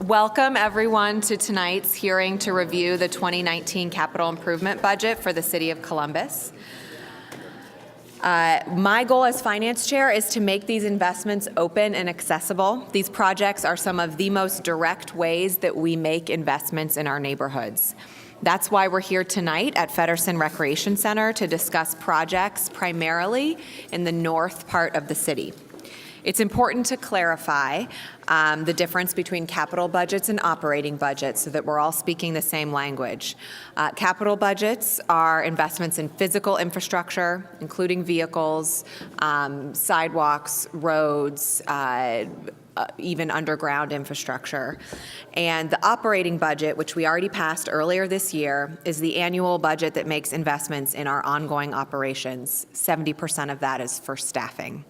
Welcome everyone to tonight's hearing to review the 2019 capital improvement budget for the City of Columbus. My goal as finance chair is to make these investments open and accessible. These projects are some of the most direct ways that we make investments in our neighborhoods. That's why we're here tonight at Fedderson Recreation Center to discuss projects primarily in the north part of the city. It's important to clarify the difference between capital budgets and operating budgets so that we're all speaking the same language. Capital budgets are investments in physical infrastructure, including vehicles, sidewalks, roads, even underground infrastructure. And the operating budget, which we already passed earlier this year, is the annual budget that makes investments in our ongoing operations. 70% of that is for staffing.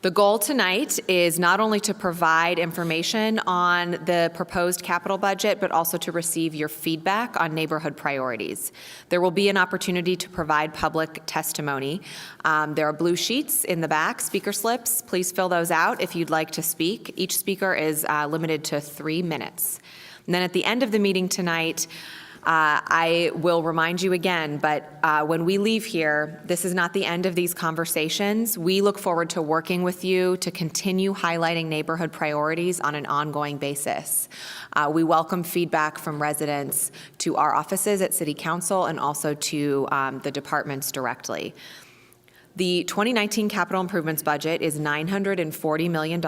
The goal tonight is not only to provide information on the proposed capital budget, but also to receive your feedback on neighborhood priorities. There will be an opportunity to provide public testimony. There are blue sheets in the back, speaker slips. Please fill those out if you'd like to speak. Each speaker is limited to 3 minutes. And then at the end of the meeting tonight, I will remind you again, but when we leave here, this is not the end of these conversations. We look forward to working with you to continue highlighting neighborhood priorities on an ongoing basis. We welcome feedback from residents to our offices at City Council and also to the departments directly. The 2019 capital improvements budget is $940 million.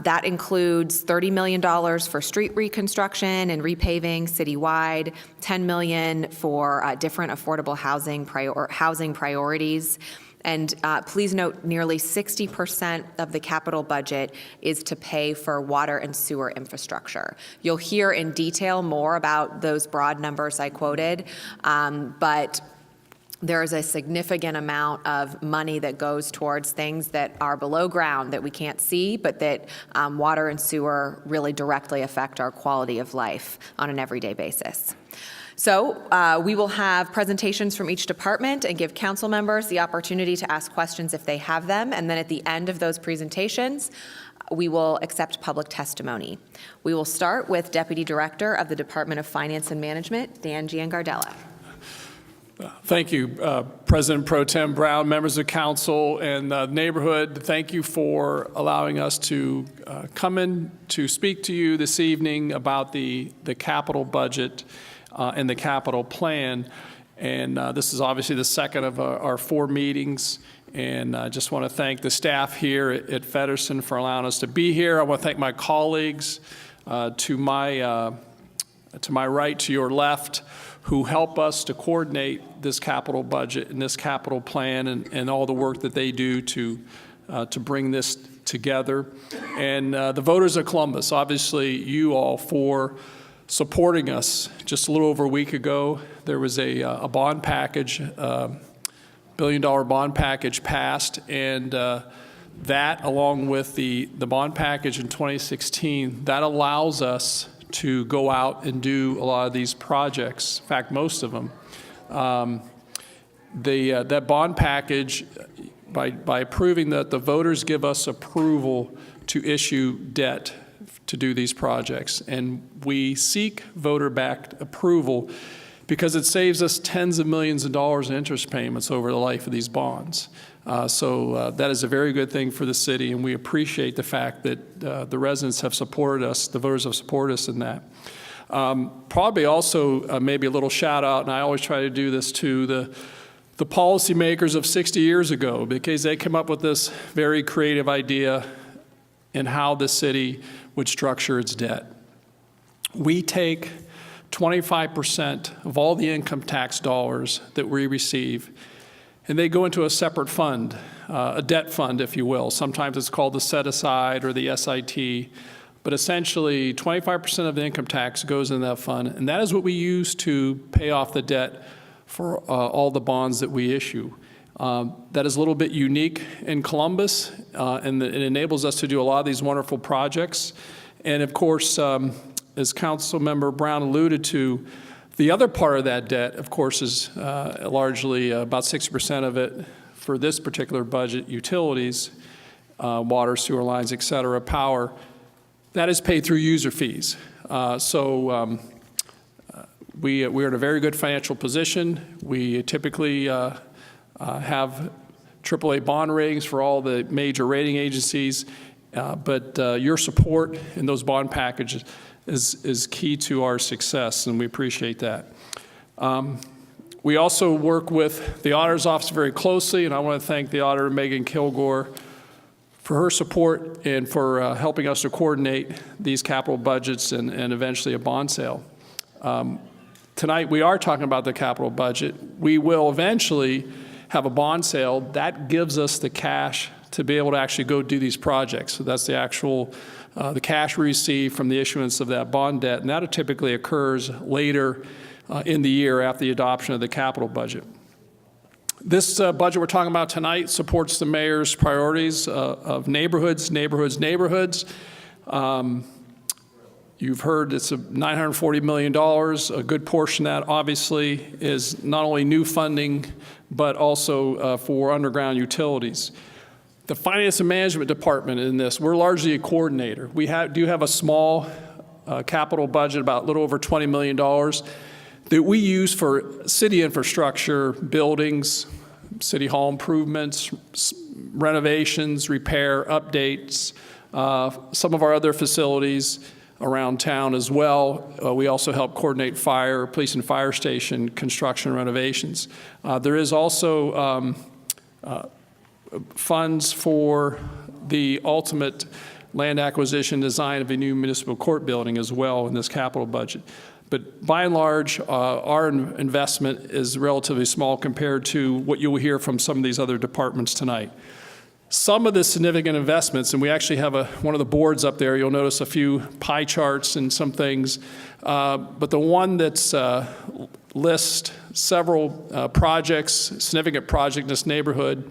That includes $30 million for street reconstruction and repaving citywide, $10 million for different affordable housing priorities. And please note, nearly 60% of the capital budget is to pay for water and sewer infrastructure. You'll hear in detail more about those broad numbers I quoted, but there is a significant amount of money that goes towards things that are below ground that we can't see, but that water and sewer really directly affect our quality of life on an everyday basis. So we will have presentations from each department and give council members the opportunity to ask questions if they have them. And then at the end of those presentations, we will accept public testimony. We will start with Deputy Director of the Department of Finance and Management, Dan Giangardella. Thank you, President Pro Tem Brown, members of council, and the neighborhood. Thank you for allowing us to come in to speak to you this evening about the capital budget and the capital plan. And this is obviously the second of our 4 meetings. And I just want to thank the staff here at Fedderson for allowing us to be here. I want to thank my colleagues to my right, to your left, who help us to coordinate this capital budget and this capital plan and all the work that they do to bring this together. And the voters of Columbus, obviously you all for supporting us. Just a little over a week ago, there was a bond package, $1 billion bond package passed, and that along with the bond package in 2016, that allows us to go out and do a lot of these projects, in fact, most of them. That bond package, by approving that, the voters give us approval to issue debt to do these projects. And we seek voter-backed approval because it saves us tens of millions of dollars in interest payments over the life of these bonds. So that is a very good thing for the city, and we appreciate the fact that the residents have supported us, the voters have supported us in that. Probably also maybe a little shout out, and I always try to do this to the policymakers of 60 years ago, because they came up with this very creative idea in how the city would structure its debt. We take 25% of all the income tax dollars that we receive, and they go into a separate fund, a debt fund, if you will. Sometimes it's called the set aside or the SIT, but essentially 25% of the income tax goes in that fund, and that is what we use to pay off the debt for all the bonds that we issue. That is a little bit unique in Columbus, and it enables us to do a lot of these wonderful projects. And of course, as Councilmember Brown alluded to, the other part of that debt, of course, is largely about 60% of it for this particular budget, utilities, water, sewer lines, et cetera, power. That is paid through user fees. We're in a very good financial position. We typically have AAA bond ratings for all the major rating agencies, but your support in those bond packages is key to our success, and we appreciate that. We also work with the Auditor's Office very closely, and I want to thank the Auditor, Megan Kilgore, for her support and for helping us to coordinate these capital budgets and eventually a bond sale. Tonight, we are talking about the capital budget. We will eventually have a bond sale. That gives us the cash to be able to actually go do these projects. So that's the actual, the cash we receive from the issuance of that bond debt, and that typically occurs later in the year after the adoption of the capital budget. This budget we're talking about tonight supports the mayor's priorities of neighborhoods. You've heard it's $940 million. A good portion of that, obviously, is not only new funding, but also for underground utilities. The Finance and Management Department in this, we're largely a coordinator. We do have a small capital budget, about a little over $20 million, that we use for city infrastructure, buildings, city hall improvements, renovations, repair, updates, some of our other facilities around town as well. We also help coordinate fire, police and fire station construction renovations. There is also funds for the ultimate land acquisition design of a new municipal court building as well in this capital budget. But by and large, our investment is relatively small compared to what you will hear from some of these other departments tonight. Some of the significant investments, and we actually have one of the boards up there, you'll notice a few pie charts and some things, but the one that's lists several projects, significant project in this neighborhood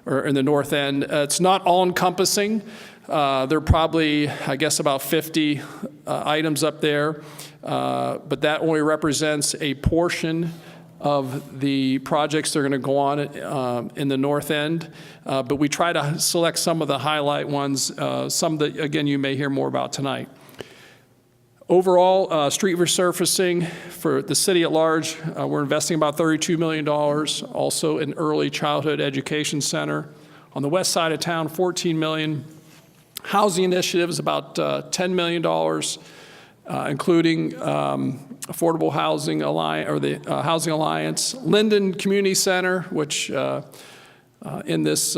or in the north end, it's not all-encompassing. There are probably, I guess, about 50 items up there, but that only represents a portion of the projects that are going to go on in the north end. But we try to select some of the highlight ones, some that, again, you may hear more about tonight. Overall, street resurfacing for the city at large, we're investing about $32 million. Also an early childhood education center. On the west side of town, $14 million. Housing initiatives, about $10 million. Including Affordable Housing Alliance, or the Housing Alliance, Linden Community Center, which in this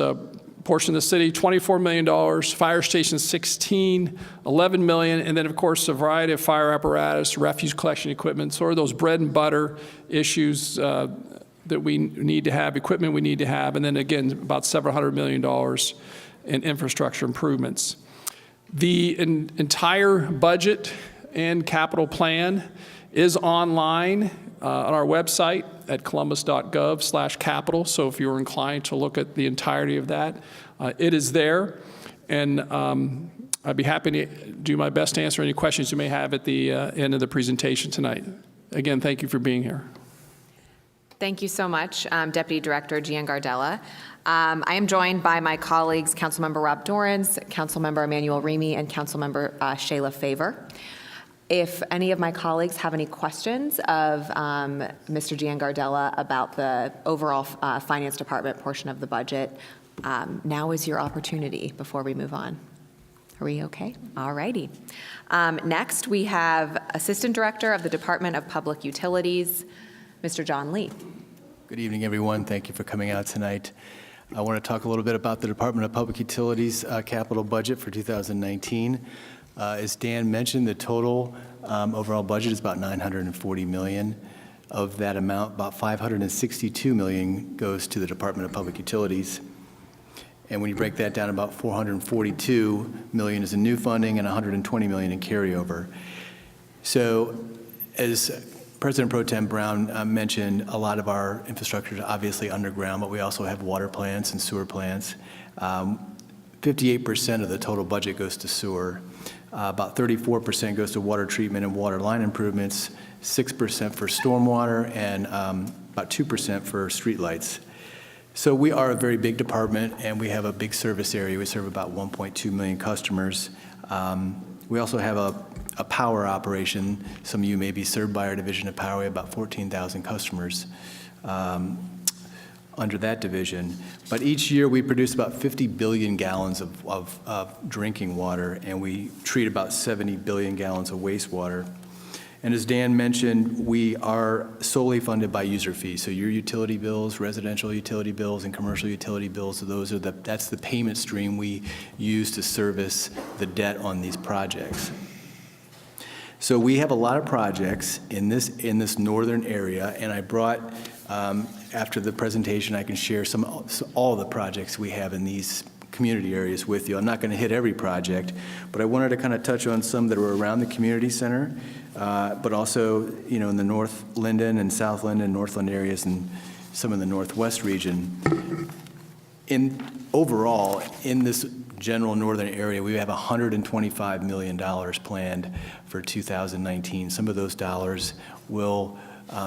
portion of the city, $24 million, fire station 16, $11 million, and then of course a variety of fire apparatus, refuse collection equipment, sort of those bread and butter issues that we need to have, equipment we need to have, and then again about several $100 million in infrastructure improvements. The entire budget and capital plan is online on our website at columbus.gov/capital. So if you're inclined to look at the entirety of that, it is there. And I'd be happy to do my best to answer any questions you may have at the end of the presentation tonight. Again, thank you for being here. Thank you so much, Deputy Director Gian Gardella. I am joined by my colleagues, Councilmember Rob Dorans, Councilmember Emmanuel Remy, and Councilmember Shayla Favor. If any of my colleagues have any questions of Mr. Gian Gardella about the overall Finance Department portion of the budget, now is your opportunity before we move on. Are we okay? All righty. Next, we have Assistant Director of the Department of Public Utilities, Mr. John Lee. Good evening, everyone. Thank you for coming out tonight. I want to talk a little bit about the Department of Public Utilities capital budget for 2019. As Dan mentioned, the total overall budget is about $940 million. Of that amount, about $562 million goes to the Department of Public Utilities. And when you break that down, about $442 million is in new funding and $120 million in carryover. So as President Pro Tem Brown mentioned, a lot of our infrastructure is obviously underground, but we also have water plants and sewer plants. 58% of the total budget goes to sewer. About 34% goes to water treatment and water line improvements, 6% for stormwater, and about 2% for streetlights. So we are a very big department, and we have a big service area. We serve about 1.2 million customers. We also have a power operation. Some of you may be served by our division of power. We have about 14,000 customers under that division. But each year we produce about 50 billion gallons of drinking water, and we treat about 70 billion gallons of wastewater. And as Dan mentioned, we are solely funded by user fees. So your utility bills, residential utility bills, and commercial utility bills, so that's the payment stream we use to service the debt on these projects. So we have a lot of projects in this northern area, and I brought, after the presentation, I can share all the projects we have in these community areas with you. I'm not going to hit every project, but I wanted to kind of touch on some that are around the community center, but also, in the North Linden and South Linden, Northland areas, and some in the Northwest region. Overall, in this general northern area, we have $125 million planned for 2019. Some of those dollars will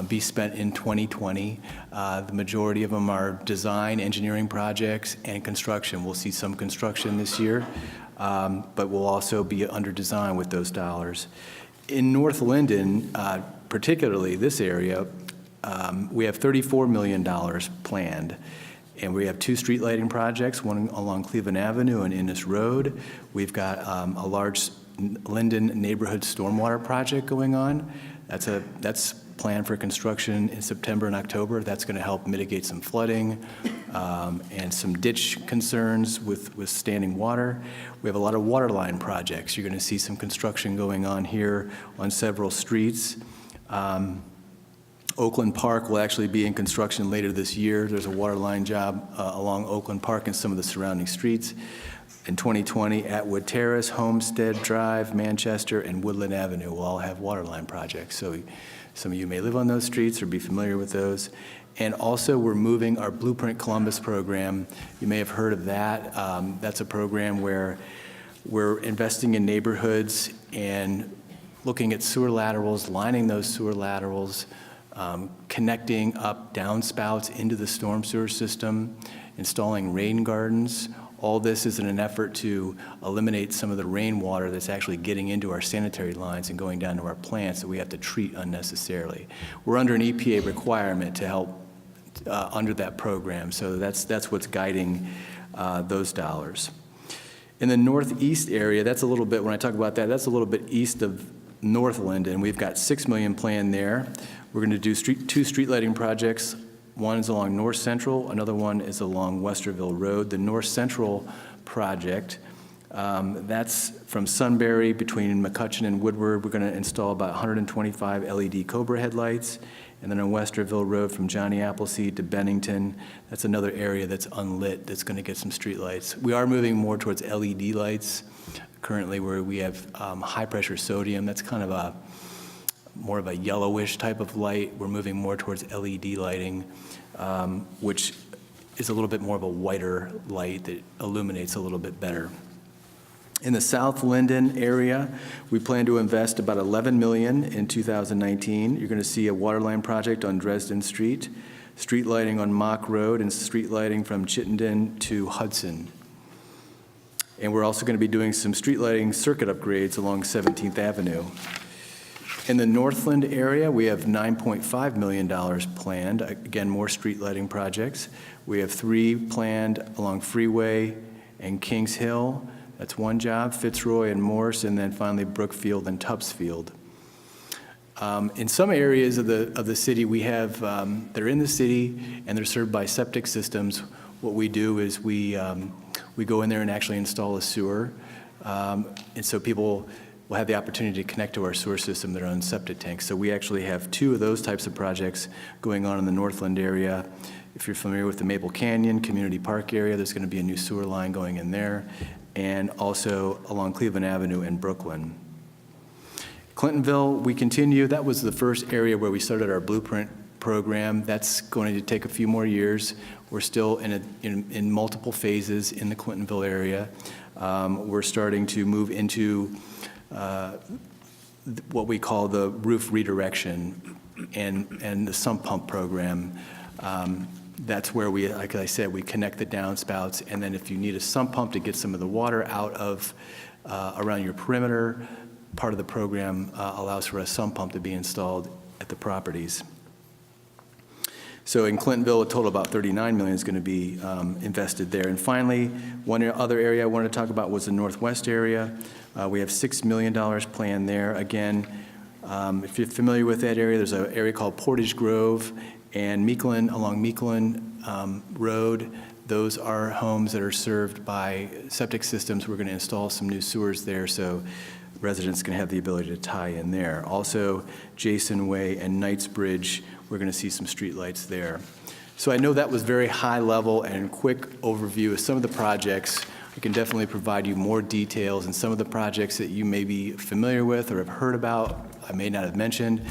be spent in 2020. The majority of them are design, engineering projects, and construction. We'll see some construction this year, but we'll also be under design with those dollars. In North Linden, particularly this area, we have $34 million planned. And we have 2 street lighting projects, one along Cleveland Avenue and Innes Road. We've got a large Linden neighborhood stormwater project going on. That's planned for construction in September and October. That's going to help mitigate some flooding and some ditch concerns with standing water. We have a lot of water line projects. You're going to see some construction going on here on several streets. Oakland Park will actually be in construction later this year. There's a water line job along Oakland Park and some of the surrounding streets. In 2020, Atwood Terrace, Homestead Drive, Manchester, and Woodland Avenue will all have water line projects. So some of you may live on those streets or be familiar with those. And also, we're moving our Blueprint Columbus program. You may have heard of that. That's a program where we're investing in neighborhoods and looking at sewer laterals, lining those sewer laterals, connecting up downspouts into the storm sewer system, installing rain gardens. All this is in an effort to eliminate some of the rainwater that's actually getting into our sanitary lines and going down to our plants that we have to treat unnecessarily. We're under an EPA requirement to help under that program, so that's what's guiding those dollars. In the northeast area, that's a little bit, when I talk about that, that's a little bit east of Northland, and we've got $6 million planned there. We're going to do 2 street lighting projects. One is along North Central, another one is along Westerville Road. The North Central project, that's from Sunbury between McCutcheon and Woodward. We're going to install about 125 LED Cobra headlights. And then on Westerville Road from Johnny Appleseed to Bennington, that's another area that's unlit that's going to get some street lights. We are moving more towards LED lights currently, where we have high pressure sodium. That's kind of more of a yellowish type of light. We're moving more towards LED lighting, which is a little bit more of a whiter light that illuminates a little bit better. In the South Linden area, we plan to invest about $11 million in 2019. You're going to see a water line project on Dresden Street, street lighting on Mock Road, and street lighting from Chittenden to Hudson. And we're also going to be doing some street lighting circuit upgrades along 17th Avenue. In the Northland area, we have $9.5 million planned. Again, more street lighting projects. We have 3 planned along Freeway and Kings Hill. That's one job, Fitzroy and Morse, and then finally Brookfield and Tubbsfield. In some areas of the city, we have, they're in the city and they're served by septic systems. What we do is we go in there and actually install a sewer. And so people will have the opportunity to connect to our sewer system, their own septic tanks. So we actually have 2 of those types of projects going on in the Northland area. If you're familiar with the Maple Canyon Community Park area, there's going to be a new sewer line going in there, and also along Cleveland Avenue in Brooklyn. Clintonville, we continue. That was the first area where we started our Blueprint program. That's going to take a few more years. We're still in multiple phases in the Clintonville area. We're starting to move into what we call the roof redirection and the sump pump program. That's where we, like I said, we connect the downspouts, and then if you need a sump pump to get some of the water out of around your perimeter. Part of the program allows for a sump pump to be installed at the properties. So in Clintonville, a total of about $39 million is going to be invested there. And finally, one other area I wanted to talk about was the Northwest area. We have $6 million planned there. Again, if you're familiar with that area, there's an area called Portage Grove and Meekland, along Meekland Road. Those are homes that are served by septic systems. We're going to install some new sewers there, so residents can have the ability to tie in there. Also, Jason Way and Knightsbridge, we're going to see some streetlights there. So I know that was very high level and quick overview of some of the projects. I can definitely provide you more details and some of the projects that you may be familiar with or have heard about, I may not have mentioned.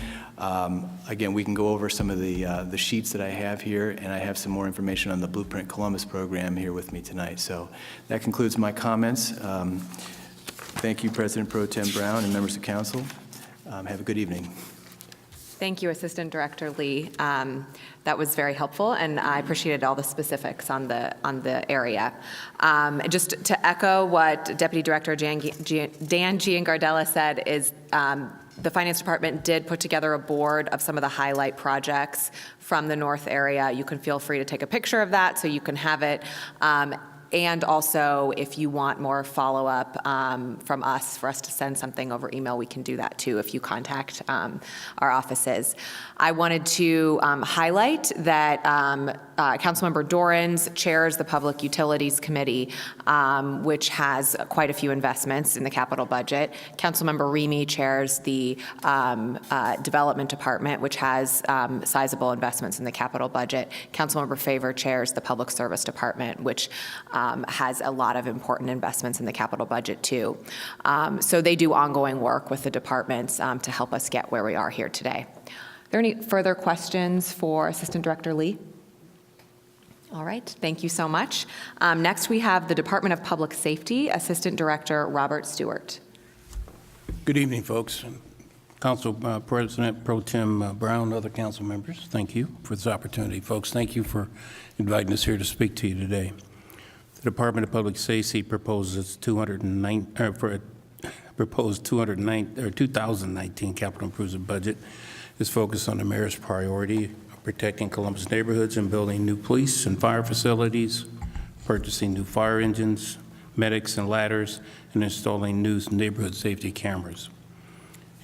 Again, we can go over some of the sheets that I have here, and I have some more information on the Blueprint Columbus program here with me tonight. So that concludes my comments. Thank you, President Pro Tem Brown and members of council. Have a good evening. Thank you, Assistant Director Lee. That was very helpful, and I appreciated all the specifics on the area. Just to echo what Deputy Director Dan Giangardella said is the Finance Department did put together a board of some of the highlight projects from the North area. You can feel free to take a picture of that so you can have it. And also, if you want more follow-up from us, for us to send something over email, we can do that too if you contact our offices. I wanted to highlight that Councilmember Dorans chairs the Public Utilities Committee, which has quite a few investments in the capital budget. Councilmember Remy chairs the Development Department, which has sizable investments in the capital budget. Councilmember Favor chairs the Public Service Department, which has a lot of important investments in the capital budget too. So they do ongoing work with the departments to help us get where we are here today. Are there any further questions for Assistant Director Lee? All right, thank you so much. Next we have the Department of Public Safety, Assistant Director Robert Stewart. Good evening, folks. Council President Pro Tem Brown, other council members, thank you for this opportunity. Folks, thank you for inviting us here to speak to you today. The Department of Public Safety proposes 2019 capital improvement budget is focused on the mayor's priority of protecting Columbus neighborhoods and building new police and fire facilities, purchasing new fire engines, medics and ladders, and installing new neighborhood safety cameras.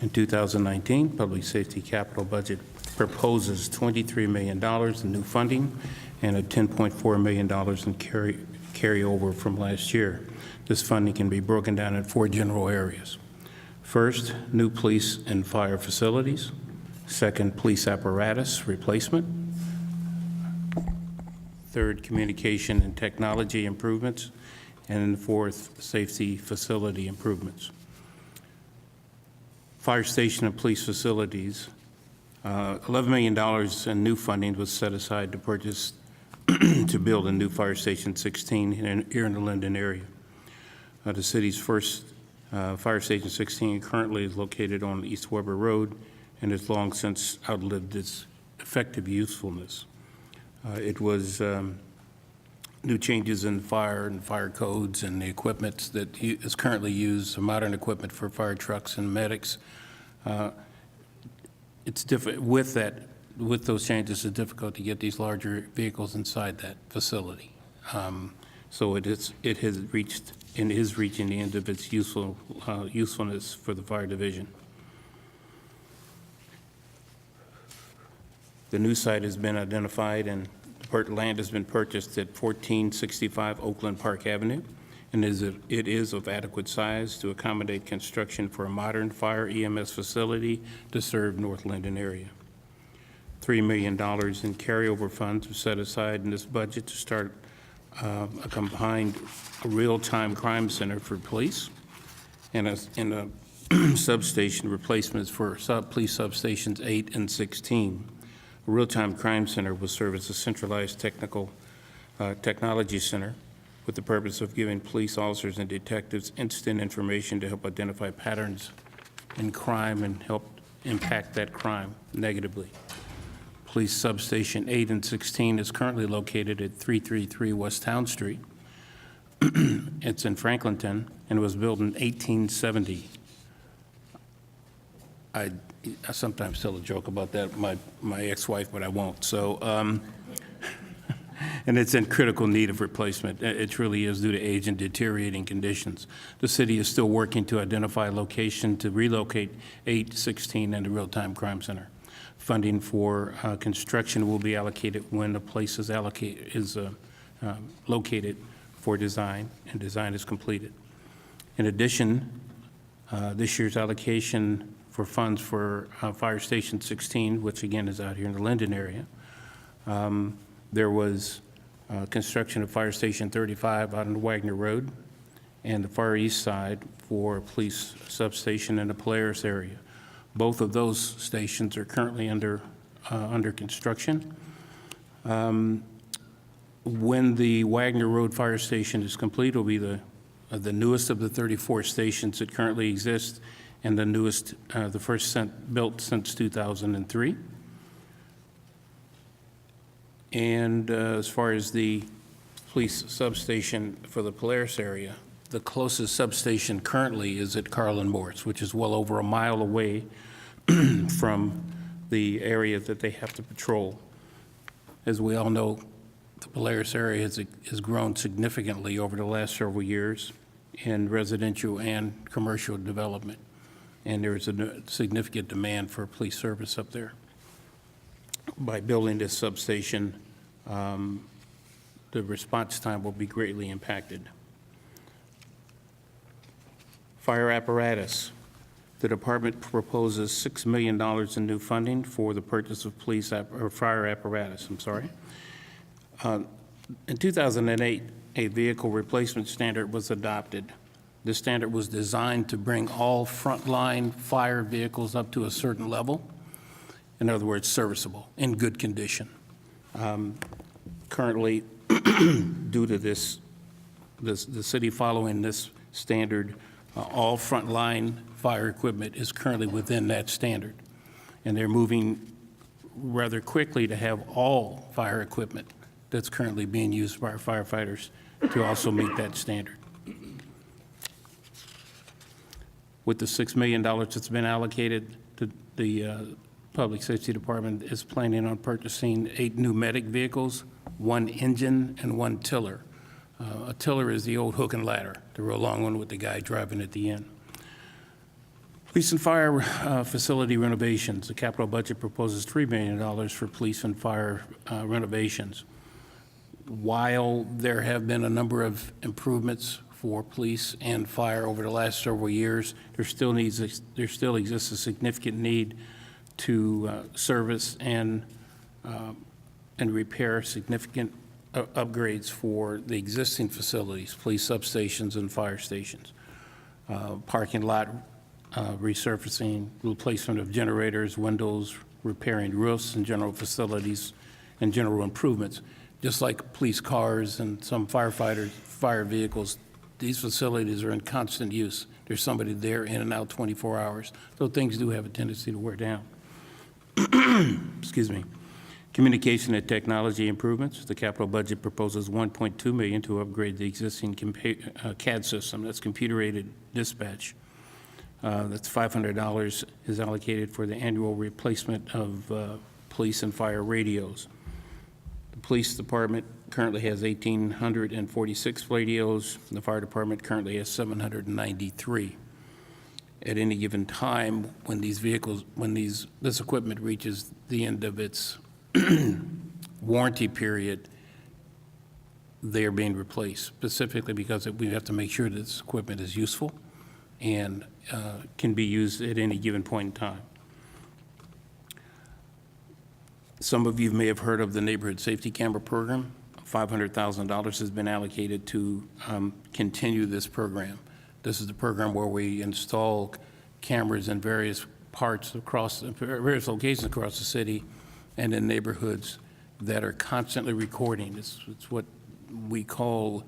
In 2019, Public Safety capital budget proposes $23 million in new funding and a $10.4 million in carryover from last year. This funding can be broken down in 4 general areas. First, new police and fire facilities. Second, police apparatus replacement. Third, communication and technology improvements. And fourth, safety facility improvements. Fire station and police facilities, $11 million in new funding was set aside to purchase to build a new Fire Station 16 here in the Linden area. The city's first Fire Station 16 currently is located on East Weber Road and has long since outlived its effective usefulness. It was new changes in fire and fire codes and the equipment that is currently used, modern equipment for fire trucks and medics. It's different with that. With those changes, it's difficult to get these larger vehicles inside that facility. So it has reached and is reaching the end of its usefulness for the fire division. The new site has been identified and land has been purchased at 1465 Oakland Park Avenue, and it is of adequate size to accommodate construction for a modern fire EMS facility to serve North Linden area. $3 million in carryover funds were set aside in this budget to start a combined real-time crime center for police and a substation replacements for police substations 8 and 16. A real-time crime center will serve as a centralized technology center with the purpose of giving police officers and detectives instant information to help identify patterns in crime and help impact that crime negatively. Police Substation 8 and 16 is currently located at 333 West Town Street. It's in Franklinton and was built in 1870. I sometimes tell a joke about that, my ex-wife, but I won't. So, and it's in critical need of replacement. It truly is due to age and deteriorating conditions. The city is still working to identify a location to relocate 816 and the Real-Time Crime Center. Funding for construction will be allocated when the place is located for design, and design is completed. In addition, this year's allocation for funds for Fire Station 16, which again is out here in the Linden area, there was construction of Fire Station 35 out on Wagner Road, and the Far East Side for a police substation in the Polaris area. Both of those stations are currently under construction. When the Wagner Road Fire Station is complete, it will be the newest of the 34 stations that currently exist, and the newest, the first built since 2003. And as far as the police substation for the Polaris area, the closest substation currently is at Carlin Morse, which is well over a mile away from the area that they have to patrol. As we all know, the Polaris area has grown significantly over the last several years in residential and commercial development, and there is a significant demand for police service up there. By building this substation, the response time will be greatly impacted. Fire apparatus. The department proposes $6 million in new funding for the purchase of fire apparatus. In 2008, a vehicle replacement standard was adopted. This standard was designed to bring all frontline fire vehicles up to a certain level. In other words, serviceable, in good condition. Currently, due to the city following this standard, all frontline fire equipment is currently within that standard. And they're moving rather quickly to have all fire equipment that's currently being used by our firefighters to also meet that standard. With the $6 million that's been allocated, the Public Safety Department is planning on purchasing 8 new medic vehicles, 1 engine, and 1 tiller. A tiller is the old hook and ladder, the real long one with the guy driving at the end. Police and fire facility renovations. The capital budget proposes $3 million for police and fire renovations. While there have been a number of improvements for police and fire over the last several years, there still exists a significant need to service and repair significant upgrades for the existing facilities, police substations and fire stations. Parking lot resurfacing, replacement of generators, windows, repairing roofs and general facilities, and general improvements. Just like police cars and some fire vehicles, these facilities are in constant use. There's somebody there in and out 24 hours. So things do have a tendency to wear down. Excuse me. Communication and technology improvements. The capital budget proposes $1.2 million to upgrade the existing CAD system. That's computer-aided dispatch. That's $500 is allocated for the annual replacement of police and fire radios. The police department currently has 1,846 radios. The fire department currently has 793. At any given time, when these vehicles, this equipment reaches the end of its warranty period, they are being replaced, specifically because we have to make sure that this equipment is useful and can be used at any given point in time. Some of you may have heard of the Neighborhood Safety Camera Program. $500,000 has been allocated to continue this program. This is the program where we install cameras in various various locations across the city and in neighborhoods that are constantly recording. It's what we call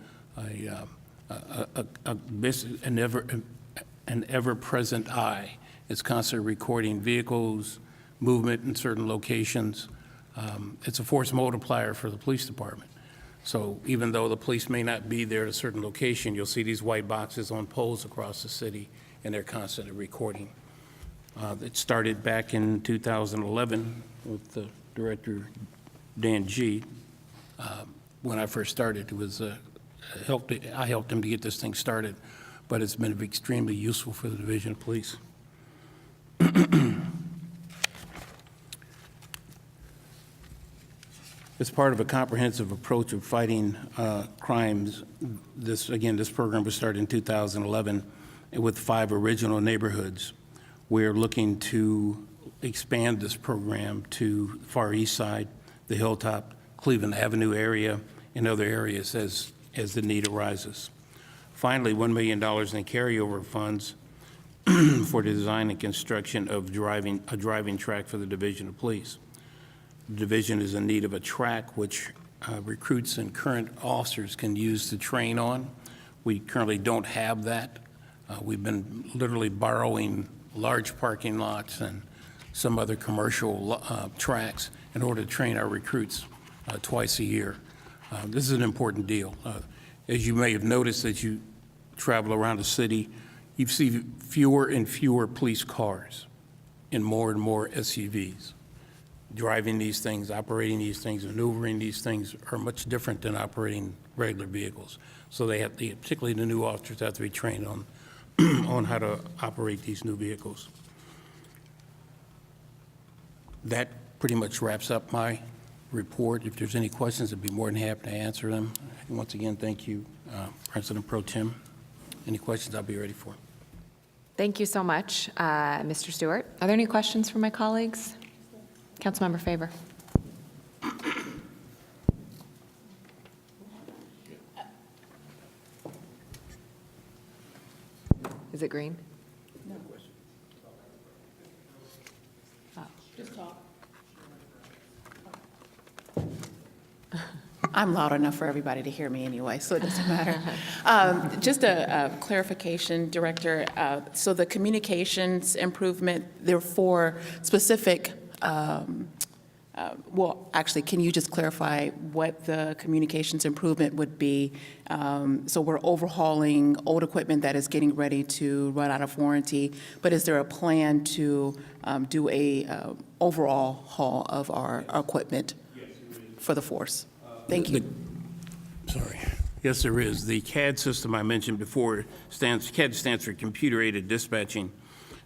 an ever-present eye. It's constantly recording vehicles, movement in certain locations. It's a force multiplier for the police department. So even though the police may not be there at a certain location, you'll see these white boxes on poles across the city, and they're constantly recording. It started back in 2011 with the director, Dan G. When I first started, it was I helped him to get this thing started, but it's been extremely useful for the Division of Police. As part of a comprehensive approach of fighting crimes, this program was started in 2011 with 5 original neighborhoods. We're looking to expand this program to Far East Side, the Hilltop, Cleveland Avenue area, and other areas as the need arises. Finally, $1 million in carryover funds for the design and construction of a driving track for the Division of Police. The division is in need of a track which recruits and current officers can use to train on. We currently don't have that. We've been literally borrowing large parking lots and some other commercial tracks in order to train our recruits twice a year. This is an important deal. As you may have noticed as you travel around the city, you see fewer and fewer police cars and more SUVs. Driving these things, operating these things, maneuvering these things are much different than operating regular vehicles. So particularly the new officers have to be trained on, on how to operate these new vehicles. That pretty much wraps up my report. If there's any questions, I'd be more than happy to answer them. And once again, thank you, President Pro Tem. Any questions, I'll be ready for. Thank you so much, Mr. Stewart. Are there any questions from my colleagues? Councilmember Faber. Is it green? No. Oh. Just talk. I'm loud enough for everybody to hear me anyway, so it doesn't matter. Just a clarification, Director. So the communications improvement, they're for specific, well, actually, can you just clarify what the communications improvement would be? So we're overhauling old equipment that is getting ready to run out of warranty, but is there a plan to do a overall haul of our equipment for the force? Thank you. Sorry. Yes, there is. The CAD system I mentioned before, CAD stands for Computer-Aided Dispatching.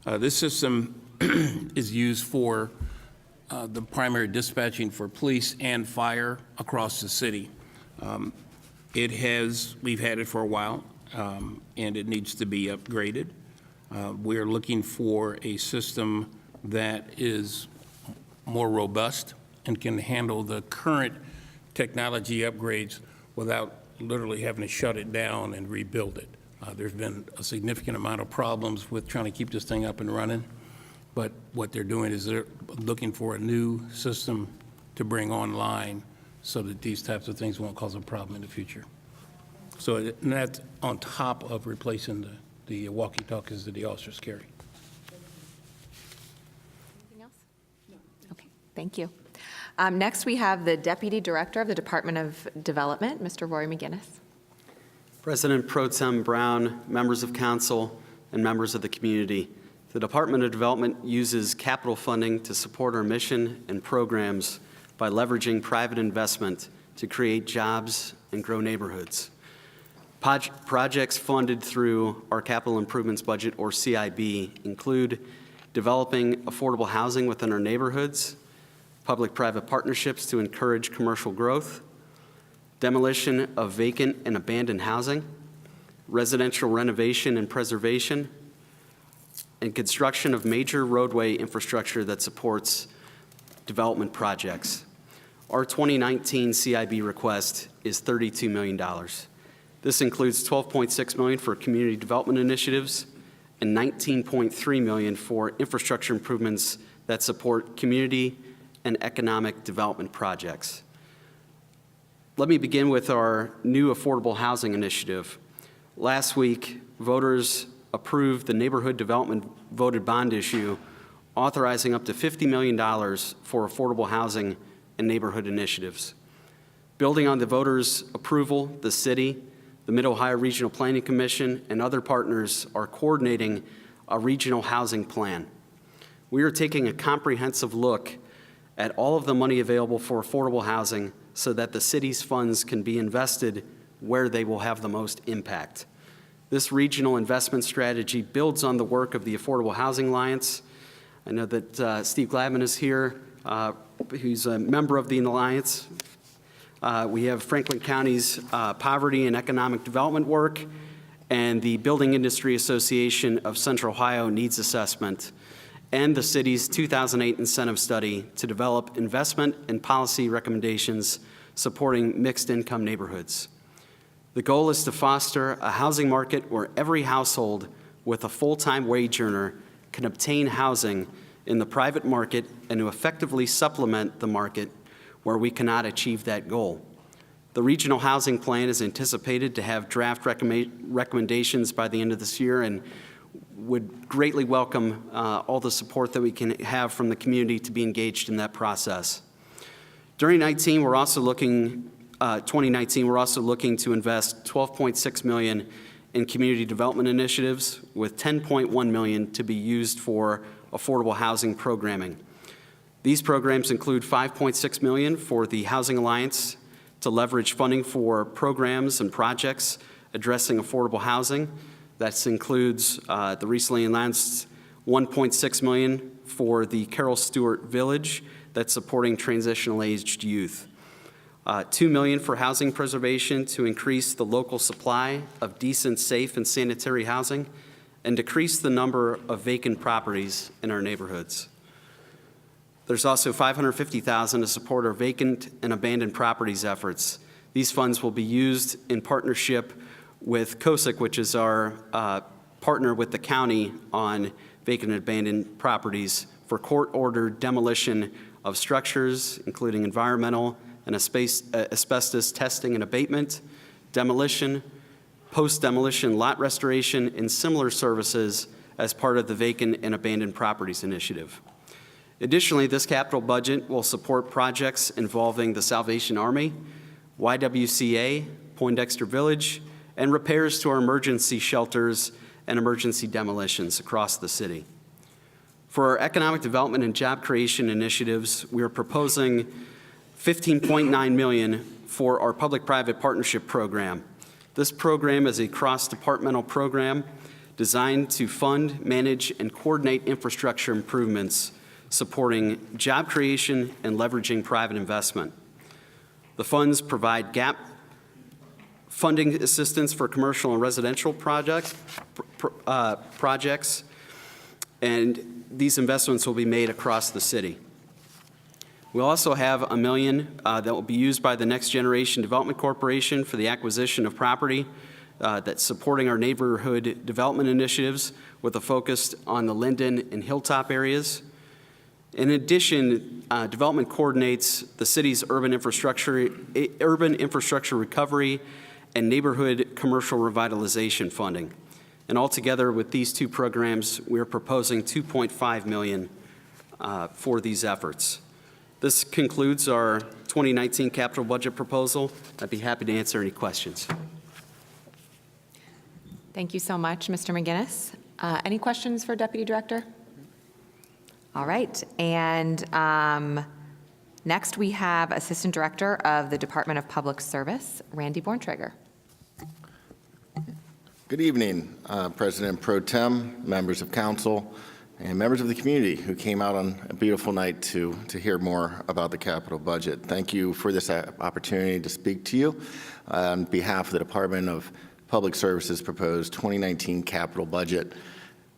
This system is used for the primary dispatching for police and fire across the city. We've had it for a while, and it needs to be upgraded. We're looking for a system that is more robust and can handle the current technology upgrades without literally having to shut it down and rebuild it. There's been a significant amount of problems with trying to keep this thing up and running, but what they're doing is they're looking for a new system to bring online so that these types of things won't cause a problem in the future. So and that's on top of replacing the walkie-talkies that the officers carry. Anything else? No. Okay, thank you. Next, we have the Deputy Director of the Department of Development, Mr. Rory McGinnis. President Pro Tem Brown, members of council, and members of the community, the Department of Development uses capital funding to support our mission and programs by leveraging private investment to create jobs and grow neighborhoods. Projects funded through our capital improvements budget, or CIB, include developing affordable housing within our neighborhoods, public-private partnerships to encourage commercial growth, demolition of vacant and abandoned housing, residential renovation and preservation, and construction of major roadway infrastructure that supports development projects. Our 2019 CIB request is $32 million. This includes $12.6 million for community development initiatives and $19.3 million for infrastructure improvements that support community and economic development projects. Let me begin with our new affordable housing initiative. Last week, voters approved the neighborhood development voted bond issue, authorizing up to $50 million for affordable housing and neighborhood initiatives. Building on the voters' approval, the city, the Mid-Ohio Regional Planning Commission, and other partners are coordinating a regional housing plan. We are taking a comprehensive look at all of the money available for affordable housing so that the city's funds can be invested where they will have the most impact. This regional investment strategy builds on the work of the Affordable Housing Alliance. I know that Steve Gladman is here, who's a member of the Alliance. We have Franklin County's Poverty and Economic Development work, and the Building Industry Association of Central Ohio Needs Assessment, and the city's 2008 incentive study to develop investment and policy recommendations supporting mixed-income neighborhoods. The goal is to foster a housing market where every household with a full-time wage earner can obtain housing in the private market and to effectively supplement the market where we cannot achieve that goal. The regional housing plan is anticipated to have draft recommendations by the end of this year and would greatly welcome all the support that we can have from the community to be engaged in that process. During 2019, we're also looking to invest $12.6 million in community development initiatives, with $10.1 million to be used for affordable housing programming. These programs include $5.6 million for the Housing Alliance to leverage funding for programs and projects addressing affordable housing. That includes the recently announced $1.6 million for the Carol Stewart Village that's supporting transitional aged youth. $2 million for housing preservation to increase the local supply of decent, safe, and sanitary housing and decrease the number of vacant properties in our neighborhoods. There's also $550,000 to support our vacant and abandoned properties efforts. These funds will be used in partnership with COSIC, which is our partner with the county on vacant and abandoned properties, for court-ordered demolition of structures, including environmental and asbestos testing and abatement, demolition, post-demolition lot restoration, and similar services as part of the Vacant and Abandoned Properties Initiative. Additionally, this capital budget will support projects involving the Salvation Army, YWCA, Poindexter Village, and repairs to our emergency shelters and emergency demolitions across the city. For our economic development and job creation initiatives, we are proposing $15.9 million for our public-private partnership program. This program is a cross-departmental program designed to fund, manage, and coordinate infrastructure improvements supporting job creation and leveraging private investment. The funds provide gap funding assistance for commercial and residential projects, and these investments will be made across the city. We also have $1 million that will be used by the Next Generation Development Corporation for the acquisition of property that's supporting our neighborhood development initiatives with a focus on the Linden and Hilltop areas. In addition, development coordinates the city's urban infrastructure recovery and neighborhood commercial revitalization funding. And altogether, with these two programs, we are proposing $2.5 million for these efforts. This concludes our 2019 capital budget proposal. I'd be happy to answer any questions. Thank you so much, Mr. McGinnis. Any questions for Deputy Director? All right, and next we have Assistant Director of the Department of Public Service, Randy Borntrager. Good evening, President Pro Tem, members of council, and members of the community who came out on a beautiful night to hear more about the capital budget. Thank you for this opportunity to speak to you on behalf of the Department of Public Service's proposed 2019 capital budget.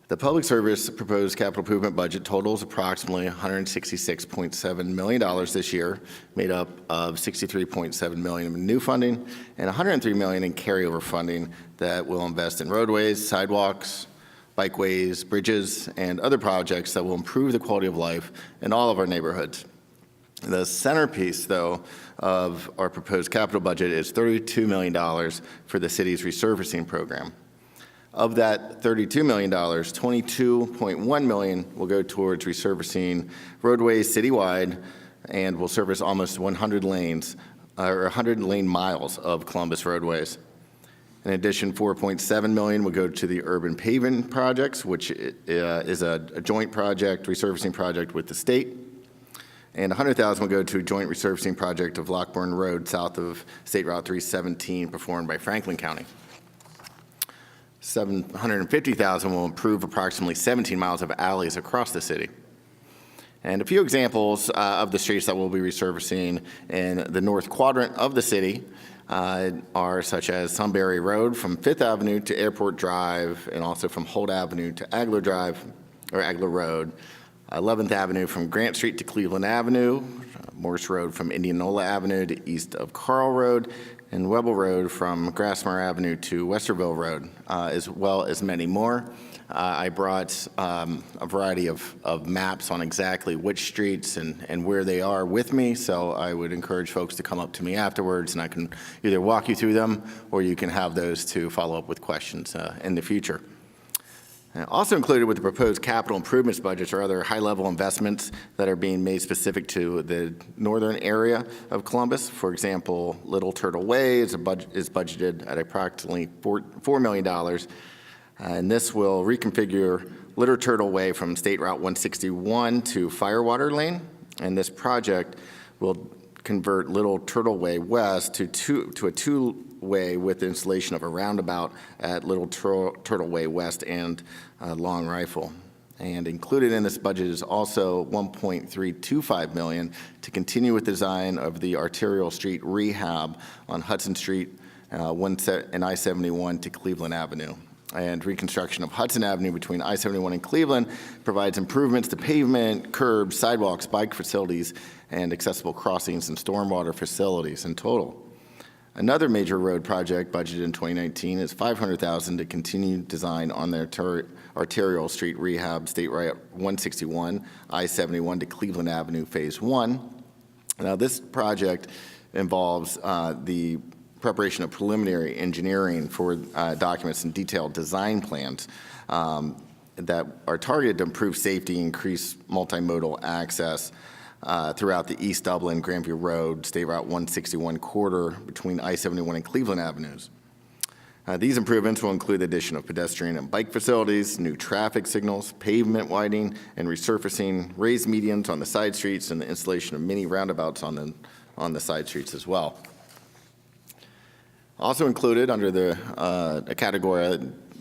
The Public Service proposed capital improvement budget totals approximately $166.7 million this year, made up of $63.7 million in new funding and $103 million in carryover funding that will invest in roadways, sidewalks, bikeways, bridges, and other projects that will improve the quality of life in all of our neighborhoods. The centerpiece, though, of our proposed capital budget is $32 million for the city's resurfacing program. Of that $32 million, $22.1 million will go towards resurfacing roadways citywide and will service almost 100 lanes lane miles of Columbus roadways. In addition, $4.7 million will go to the urban paving projects, which is a joint project, resurfacing project with the state. And $100,000 will go to a joint resurfacing project of Lockbourne Road south of State Route 317 performed by Franklin County. $750,000 will improve approximately 17 miles of alleys across the city. And a few examples of the streets that we'll be resurfacing in the north quadrant of the city are such as Sunbury Road from 5th Avenue to Airport Drive, and also from Holt Avenue to Agler Drive, or Agler Road, 11th Avenue from Grant Street to Cleveland Avenue, Morse Road from Indianola Avenue to east of Carl Road, and Webble Road from Grassmere Avenue to Westerville Road, as well as many more. I brought a variety of maps on exactly which streets and where they are with me, so I would encourage folks to come up to me afterwards, and I can either walk you through them, or you can have those to follow up with questions in the future. Also included with the proposed capital improvements budgets are other high-level investments that are being made specific to the northern area of Columbus. For example, Little Turtle Way is budgeted at approximately $4 million, and this will reconfigure Little Turtle Way from State Route 161 to Firewater Lane, and this project will convert Little Turtle Way West to a two-way with the installation of a roundabout at Little Turtle Way West and Long Rifle. And included in this budget is also $1.325 million to continue with design of the arterial street rehab on Hudson Street and I-71 to Cleveland Avenue. And reconstruction of Hudson Avenue between I-71 and Cleveland provides improvements to pavement, curbs, sidewalks, bike facilities, and accessible crossings and stormwater facilities in total. Another major road project budgeted in 2019 is $500,000 to continue design on the arterial street rehab State Route 161, I-71 to Cleveland Avenue Phase 1. Now, this project involves the preparation of preliminary engineering for documents and detailed design plans that are targeted to improve safety, increase multimodal access throughout the East Dublin, Grandview Road, State Route 161 corridor between I-71 and Cleveland Avenues. These improvements will include the addition of pedestrian and bike facilities, new traffic signals, pavement widening and resurfacing, raised medians on the side streets, and the installation of mini roundabouts on the side streets as well. Also included under a category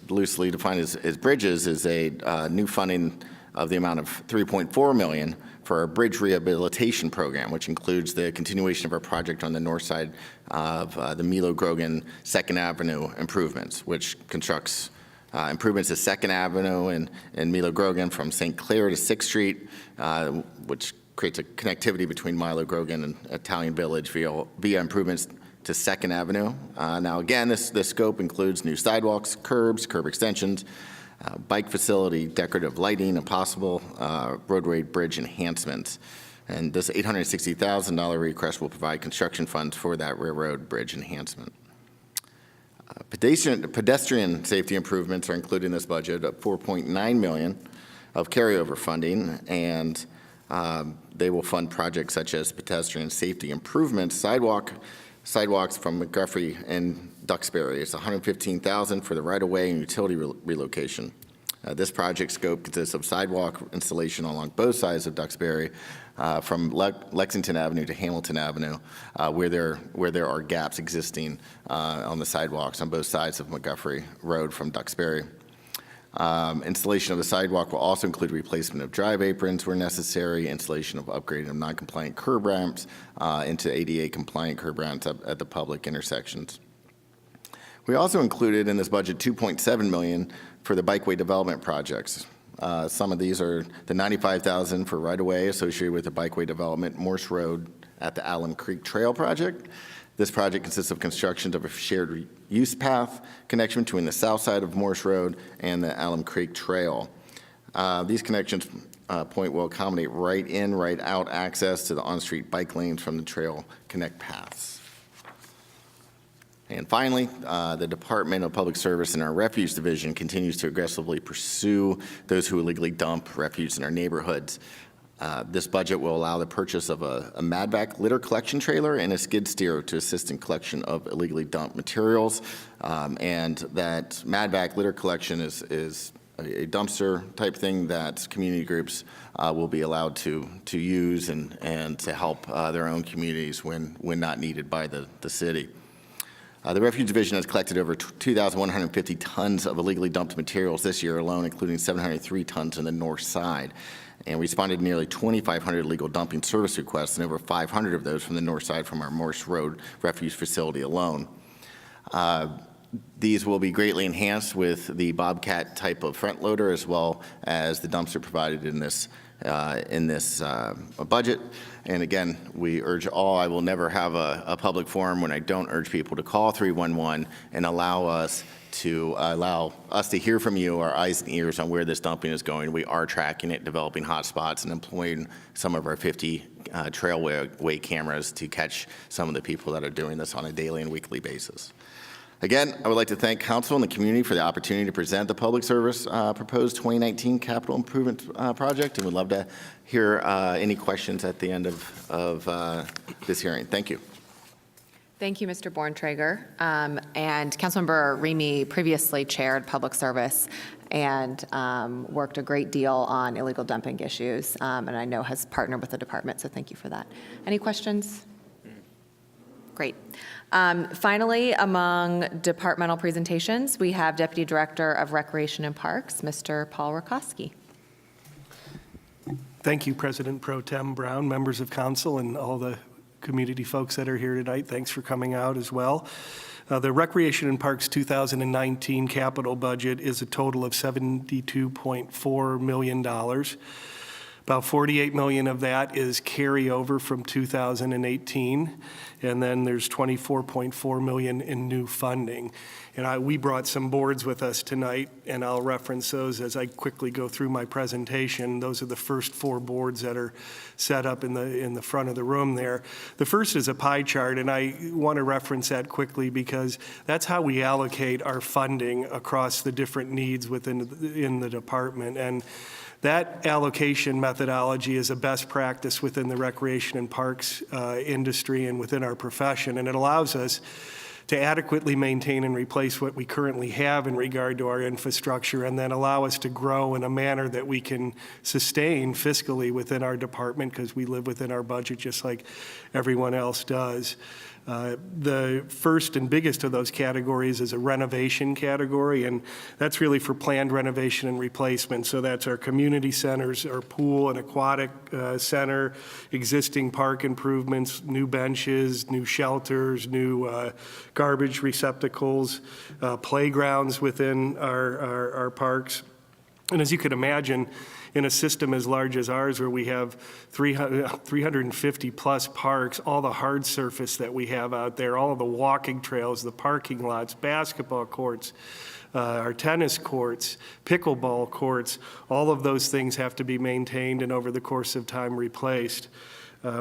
loosely defined as bridges is a new funding of the amount of $3.4 million for our bridge rehabilitation program, which includes the continuation of our project on the north side of the Milo Grogan 2nd Avenue improvements, which constructs improvements to 2nd Avenue and Milo Grogan from St. Clair to 6th Street, which creates a connectivity between Milo Grogan and Italian Village via improvements to 2nd Avenue. Now, again, this scope includes new sidewalks, curbs, curb extensions, bike facility, decorative lighting, and possible roadway bridge enhancements. And this $860,000 request will provide construction funds for that railroad bridge enhancement. Pedestrian safety improvements are included in this budget of $4.9 million of carryover funding, and they will fund projects such as pedestrian safety improvements, sidewalks from McGuffrey and Duxbury. It's $115,000 for the right-of-way and utility relocation. This project scope consists of sidewalk installation along both sides of Duxbury from Lexington Avenue to Hamilton Avenue, where there are gaps existing on the sidewalks on both sides of McGuffrey Road from Duxbury. Installation of the sidewalk will also include replacement of drive aprons where necessary, installation of upgrading of non-compliant curb ramps into ADA-compliant curb ramps at the public intersections. We also included in this budget $2.7 million for the bikeway development projects. Some of these are the $95,000 for right-of-way associated with the bikeway development, Morse Road at the Alum Creek Trail project. This project consists of construction of a shared use path connection between the south side of Morse Road and the Alum Creek Trail. These connections point will accommodate right-in, right-out access to the on-street bike lanes from the trail connect paths. And finally, the Department of Public Service and our Refuse Division continues to aggressively pursue those who illegally dump refuse in our neighborhoods. This budget will allow the purchase of a Madvac litter collection trailer and a skid steer to assist in collection of illegally dumped materials. And that Madvac litter collection is a dumpster type thing that community groups will be allowed to use and to help their own communities when not needed by the city. The Refuge Division has collected over 2,150 tons of illegally dumped materials this year alone, including 703 tons in the north side. And we responded to nearly 2,500 illegal dumping service requests, and over 500 of those from the north side from our Morse Road Refuge facility alone. These will be greatly enhanced with the Bobcat type of front loader, as well as the dumpster provided in this budget. And again, we urge all, I will never have a public forum when I don't urge people to call 311 and allow us to hear from you, our eyes and ears on where this dumping is going. We are tracking it, developing hotspots, and employing some of our 50 trailway cameras to catch some of the people that are doing this on a daily and weekly basis. Again, I would like to thank council and the community for the opportunity to present the public service proposed 2019 capital improvement project, and would love to hear any questions at the end of this hearing. Thank you. Thank you, Mr. Borntrager. And Councilmember Remy previously chaired public service and worked a great deal on illegal dumping issues, and I know has partnered with the department, so thank you for that. Any questions? Great. Finally, among departmental presentations, we have Deputy Director of Recreation and Parks, Mr. Paul Rakowski. Thank you, President Pro Tem Brown, members of council, and all the community folks that are here tonight. Thanks for coming out as well. The Recreation and Parks 2019 capital budget is a total of $72.4 million. About $48 million of that is carryover from 2018, and then there's $24.4 million in new funding. And we brought some boards with us tonight, and I'll reference those as I quickly go through my presentation. Those are the first 4 boards that are set up in the front of the room there. The first is a pie chart, and I want to reference that quickly because that's how we allocate our funding across the different needs in the department. And that allocation methodology is a best practice within the recreation and parks industry and within our profession, and it allows us to adequately maintain and replace what we currently have in regard to our infrastructure, and then allow us to grow in a manner that we can sustain fiscally within our department, because we live within our budget just like everyone else does. The first and biggest of those categories is a renovation category, and that's really for planned renovation and replacement. So that's our community centers, our pool and aquatic center, existing park improvements, new benches, new shelters, new garbage receptacles, playgrounds within our parks. And as you can imagine, in a system as large as ours, where we have 350 plus parks, all the hard surface that we have out there, all of the walking trails, the parking lots, basketball courts, our tennis courts, pickleball courts, all of those things have to be maintained and over the course of time replaced.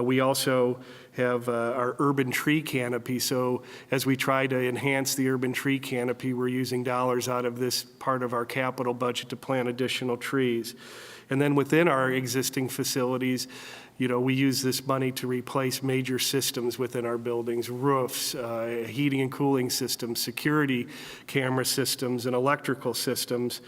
We also have our urban tree canopy. So as we try to enhance the urban tree canopy, we're using dollars out of this part of our capital budget to plant additional trees. And then within our existing facilities, we use this money to replace major systems within our buildings, roofs, heating and cooling systems, security camera systems, and electrical systems.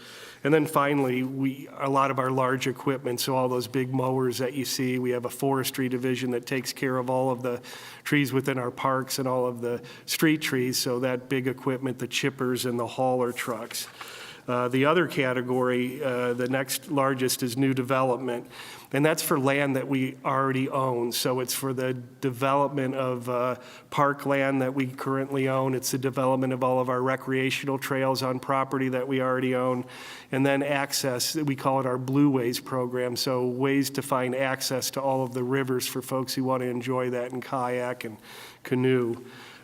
And then finally, a lot of our large equipment, so all those big mowers that you see, we have a forestry division that takes care of all of the trees within our parks and all of the street trees, so that big equipment, the chippers and the hauler trucks. The other category, the next largest, is new development, and that's for land that we already own. So it's for the development of park land that we currently own. It's the development of all of our recreational trails on property that we already own, and then access. We call it our Blue Ways program, so ways to find access to all of the rivers for folks who want to enjoy that in kayak and canoe.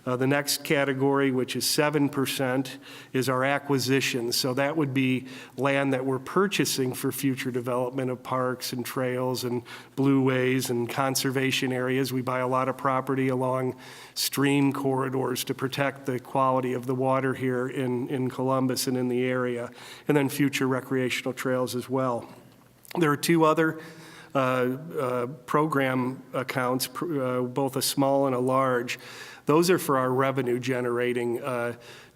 The next category, which is 7%, is our acquisitions. So that would be land that we're purchasing for future development of parks and trails and blue ways and conservation areas. We buy a lot of property along stream corridors to protect the quality of the water here in Columbus and in the area, and then future recreational trails as well. There are 2 other program accounts, both a small and a large, those are for our revenue generating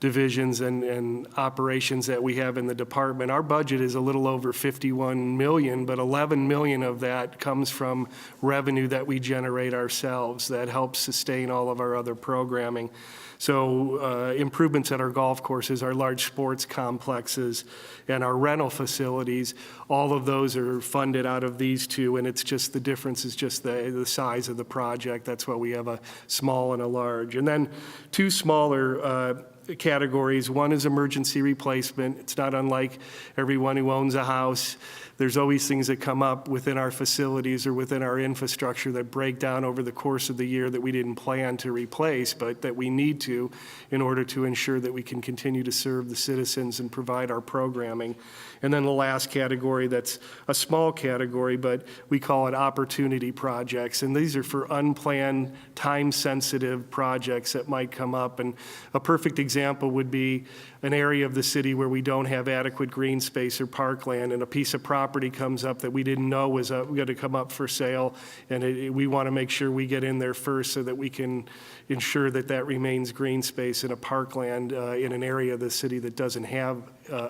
divisions and operations that we have in the department. Our budget is a little over 51 million, but 11 million of that comes from revenue that we generate ourselves that helps sustain all of our other programming. So improvements at our golf courses, our large sports complexes, and our rental facilities, all of those are funded out of these two, and it's just the difference is just the size of the project. That's why we have a small and a large. And then two smaller categories. One is emergency replacement. It's not unlike everyone who owns a house. There's always things that come up within our facilities or within our infrastructure that break down over the course of the year that we didn't plan to replace, but that we need to in order to ensure that we can continue to serve the citizens and provide our programming. And then the last category, that's a small category, but we call it opportunity projects. And these are for unplanned, time-sensitive projects that might come up. And a perfect example would be an area of the city where we don't have adequate green space or parkland, and a piece of property comes up that we didn't know was going to come up for sale, and we want to make sure we get in there first so that we can ensure that that remains green space in a parkland in an area of the city that doesn't have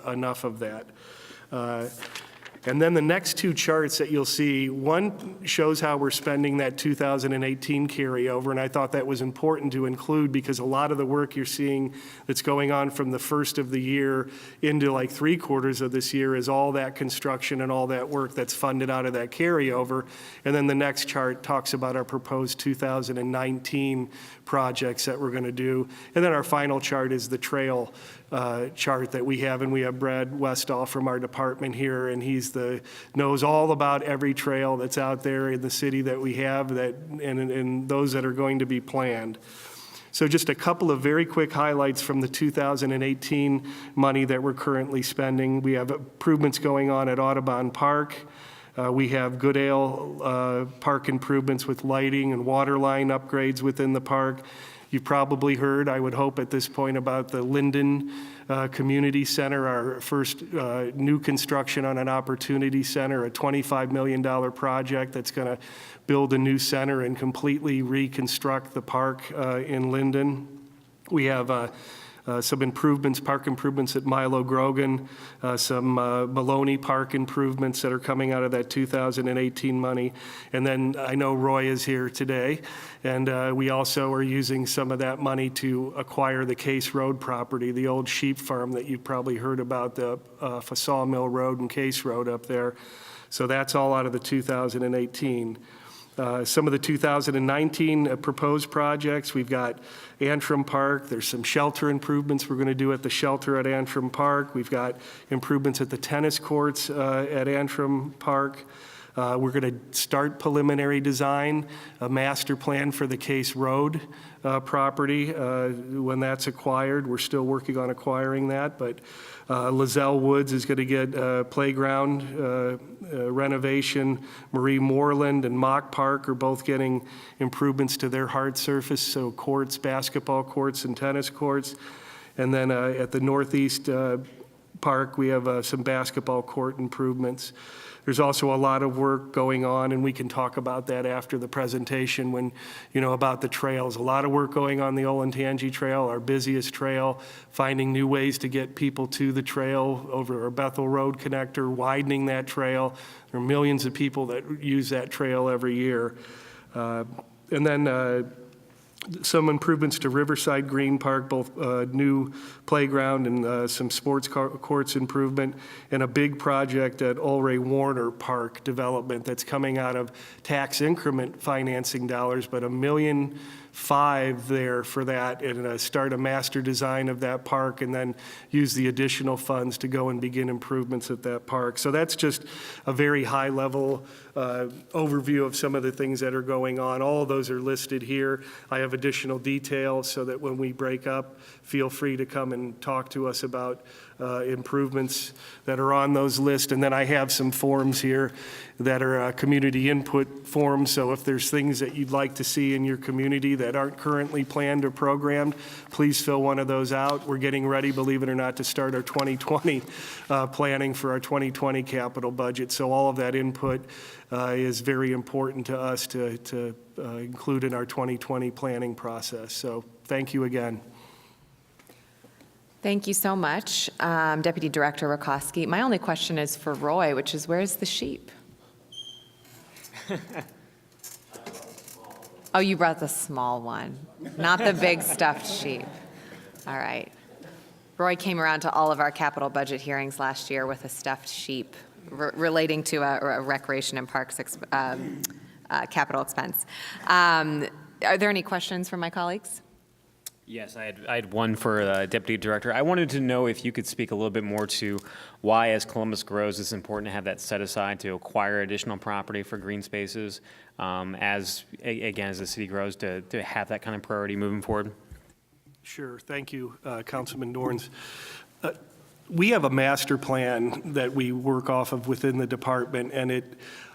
enough of that. And then the next two charts that you'll see, one shows how we're spending that 2018 carryover, and I thought that was important to include because a lot of the work you're seeing that's going on from the first of the year into like 3/4 of this year is all that construction and all that work that's funded out of that carryover. And then the next chart talks about our proposed 2019 projects that we're going to do. And then our final chart is the trail chart that we have, and we have Brad Westall from our department here, and knows all about every trail that's out there in the city that we have and those that are going to be planned. So just a couple of very quick highlights from the 2018 money that we're currently spending. We have improvements going on at Audubon Park. We have Goodale Park improvements with lighting and water line upgrades within the park. You've probably heard, I would hope at this point, about the Linden Community Center, our first new construction on an opportunity center, a $25 million project that's going to build a new center and completely reconstruct the park in Linden. We have some improvements, park improvements at Milo Grogan, some Maloney Park improvements that are coming out of that 2018 money. And then I know Roy is here today, and we also are using some of that money to acquire the Case Road property, the old sheep farm that you've probably heard about, the Sawmill Road and Case Road up there. So that's all out of the 2018. Some of the 2019 proposed projects, we've got Antrim Park. There's some shelter improvements we're going to do at the shelter at Antrim Park. We've got improvements at the tennis courts at Antrim Park. We're going to start preliminary design, a master plan for the Case Road property when that's acquired. We're still working on acquiring that, but Lozelle Woods is going to get playground renovation. Marie Moreland and Mock Park are both getting improvements to their hard surface, so courts, basketball courts and tennis courts. And then at the Northeast Park, we have some basketball court improvements. There's also a lot of work going on, and we can talk about that after the presentation when, about the trails. A lot of work going on the Olentangy Trail, our busiest trail, finding new ways to get people to the trail over our Bethel Road connector, widening that trail. There are millions of people that use that trail every year. And then some improvements to Riverside Green Park, both new playground and some sports courts improvement, and a big project at Ulray Warner Park development that's coming out of tax increment financing dollars, but $1.5 million there for that, and start a master design of that park and then use the additional funds to go and begin improvements at that park. So that's just a very high level overview of some of the things that are going on. All of those are listed here. I have additional details so that when we break up, feel free to come and talk to us about improvements that are on those lists. And then I have some forms here that are community input forms. So if there's things that you'd like to see in your community that aren't currently planned or programmed, please fill one of those out. We're getting ready, believe it or not, to start our 2020 planning for our 2020 capital budget. So all of that input is very important to us to include in our 2020 planning process. So thank you again. Thank you so much, Deputy Director Rakowski. My only question is for Roy, which is, where's the sheep? Oh, you brought the small one, not the big stuffed sheep. All right. Roy came around to all of our capital budget hearings last year with a stuffed sheep relating to a recreation and parks capital expense. Are there any questions from my colleagues? Yes, I had one for Deputy Director. I wanted to know if you could speak a little bit more to why, as Columbus grows, it's important to have that set aside to acquire additional property for green spaces, as the city grows, to have that kind of priority moving forward. Sure. Thank you, Councilman Dorns. We have a master plan that we work off of within the department, and it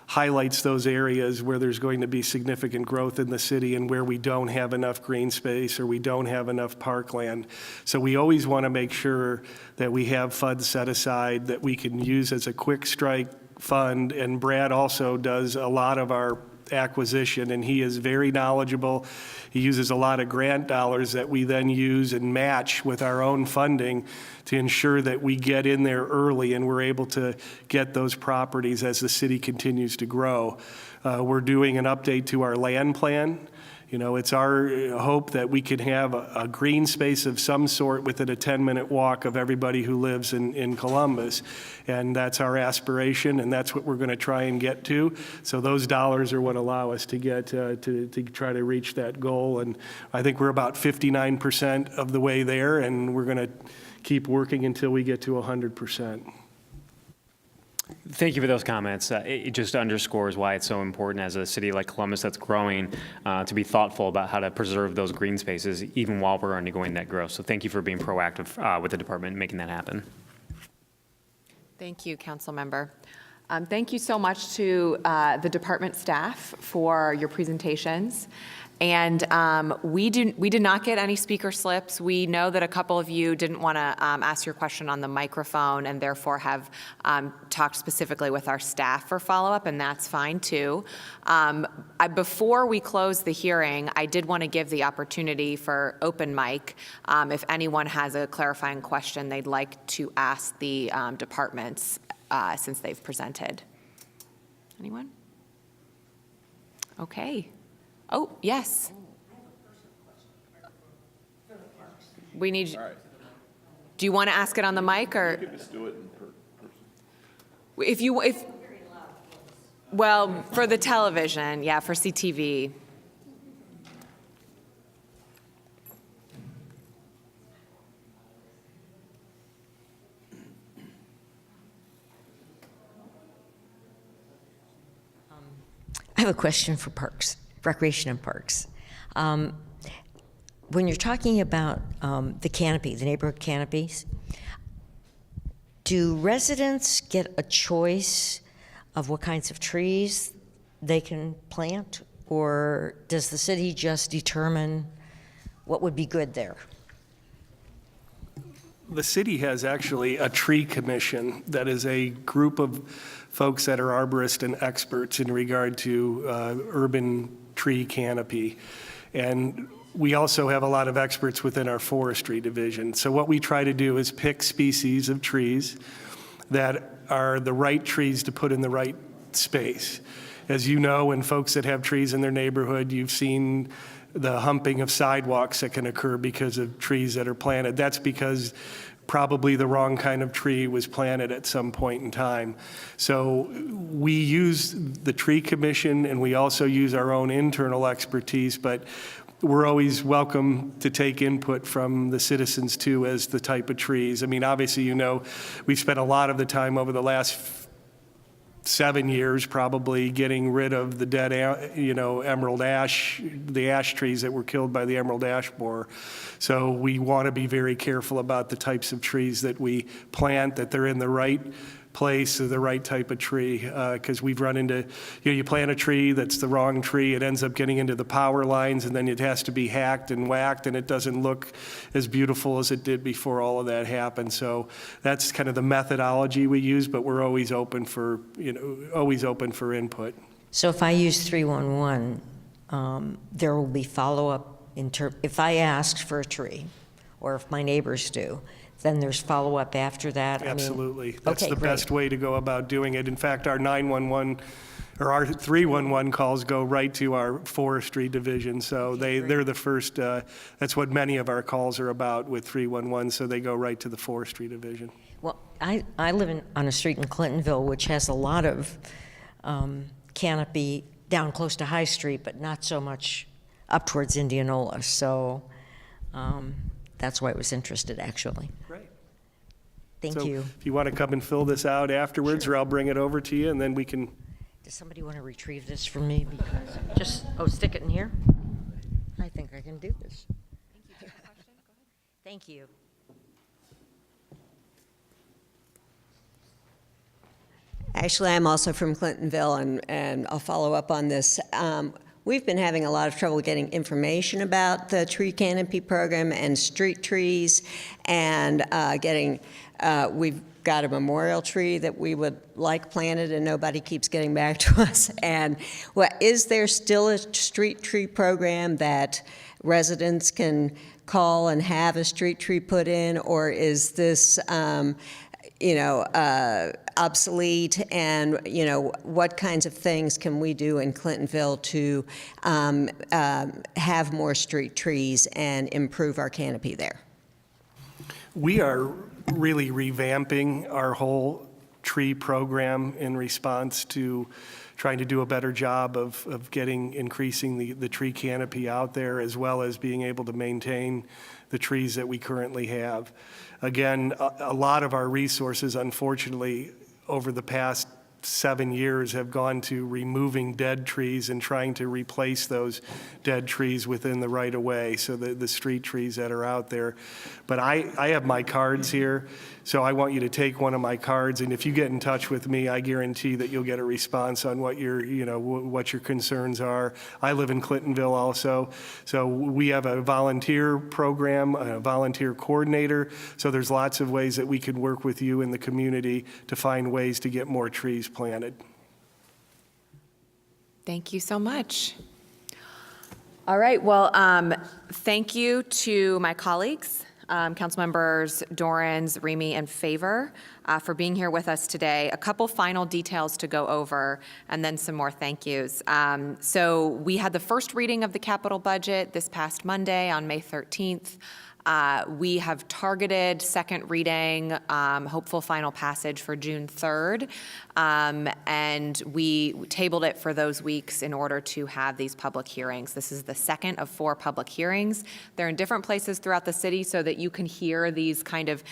highlights those areas where there's going to be significant growth in the city and where we don't have enough green space or we don't have enough parkland. So we always want to make sure that we have funds set aside that we can use as a quick strike fund. And Brad also does a lot of our acquisition, and he is very knowledgeable. He uses a lot of grant dollars that we then use and match with our own funding to ensure that we get in there early and we're able to get those properties as the city continues to grow. We're doing an update to our land plan. You know, it's our hope that we can have a green space of some sort within a 10-minute walk of everybody who lives in Columbus. And that's our aspiration, and that's what we're going to try and get to. So those dollars are what allow us to get to try to reach that goal. And I think we're about 59% of the way there, and we're going to keep working until we get to 100%. Thank you for those comments. It just underscores why it's so important as a city like Columbus that's growing to be thoughtful about how to preserve those green spaces even while we're undergoing that growth. So thank you for being proactive with the department and making that happen. Thank you, Council Member. Thank you so much to the department staff for your presentations. And we did not get any speaker slips. We know that a couple of you didn't want to ask your question on the microphone and therefore have talked specifically with our staff for follow-up, and that's fine too. Before we close the hearing, I did want to give the opportunity for open mic if anyone has a clarifying question they'd like to ask the departments since they've presented. Anyone? Okay. Oh, yes. We need, do you want to ask it on the mic or? You can just do it in person. Well, for the television, yeah, for CTV. I have a question for Parks. Recreation and Parks. When you're talking about the canopy, the neighborhood canopies, do residents get a choice of what kinds of trees they can plant, or does the city just determine what would be good there? The city has actually a tree commission that is a group of folks that are arborists and experts in regard to urban tree canopy. And we also have a lot of experts within our forestry division. So what we try to do is pick species of trees that are the right trees to put in the right space. As you know, when folks that have trees in their neighborhood, you've seen the humping of sidewalks that can occur because of trees that are planted. That's because probably the wrong kind of tree was planted at some point in time. So we use the tree commission and we also use our own internal expertise, but we're always welcome to take input from the citizens too as the type of trees. I mean, obviously, you know, we've spent a lot of the time over the last 7 years probably getting rid of the dead, emerald ash, the ash trees that were killed by the emerald ash borer. So we want to be very careful about the types of trees that we plant, that they're in the right place or the right type of tree, because we've run into, you plant a tree that's the wrong tree, it ends up getting into the power lines, and then it has to be hacked and whacked, and it doesn't look as beautiful as it did before all of that happened. So that's kind of the methodology we use, but we're always open for, input. So if I use 311, there will be follow-up if I asked for a tree, or if my neighbors do, then there's follow-up after that? Absolutely. That's okay, the great. best way to go about doing it. In fact, our 911 or our 311 calls go right to our forestry division. So they're the first, that's what many of our calls are about with 311, so they go right to the forestry division. Well, I live on a street in Clintonville which has a lot of canopy down close to High Street, but not so much up towards Indianola. So that's why I was interested, actually. Great. Thank you. If you want to come and fill this out afterwards, Sure. or I'll bring it over to you, and then we can. Does somebody want to retrieve this from me? Because stick it in here? I think I can do this. Thank you. Actually, I'm also from Clintonville, and I'll follow up on this. We've been having a lot of trouble getting information about the tree canopy program and street trees, and we've got a memorial tree that we would like planted, and nobody keeps getting back to us. And is there still a street tree program that residents can call and have a street tree put in, or is this obsolete, and what kinds of things can we do in Clintonville to have more street trees and improve our canopy there? We are really revamping our whole tree program in response to trying to do a better job of increasing the tree canopy out there, as well as being able to maintain the trees that we currently have. Again, a lot of our resources, unfortunately, over the past 7 years have gone to removing dead trees and trying to replace those dead trees within the right-of-way, so the street trees that are out there. But I have my cards here, so I want you to take one of my cards, and if you get in touch with me, I guarantee that you'll get a response on what what your concerns are. I live in Clintonville also, so we have a volunteer program, a volunteer coordinator, so there's lots of ways that we could work with you in the community to find ways to get more trees planted. Thank you so much. All right, well, thank you to my colleagues, council members Dorans, Remy, and Favor, for being here with us today. A couple final details to go over, and then some more thank yous. So we had the first reading of the capital budget this past Monday on May 13th. We have targeted second reading, hopeful final passage for June 3rd, and we tabled it for those weeks in order to have these public hearings. This is the second of 4 public hearings. They're in different places throughout the city so that you can hear these kind of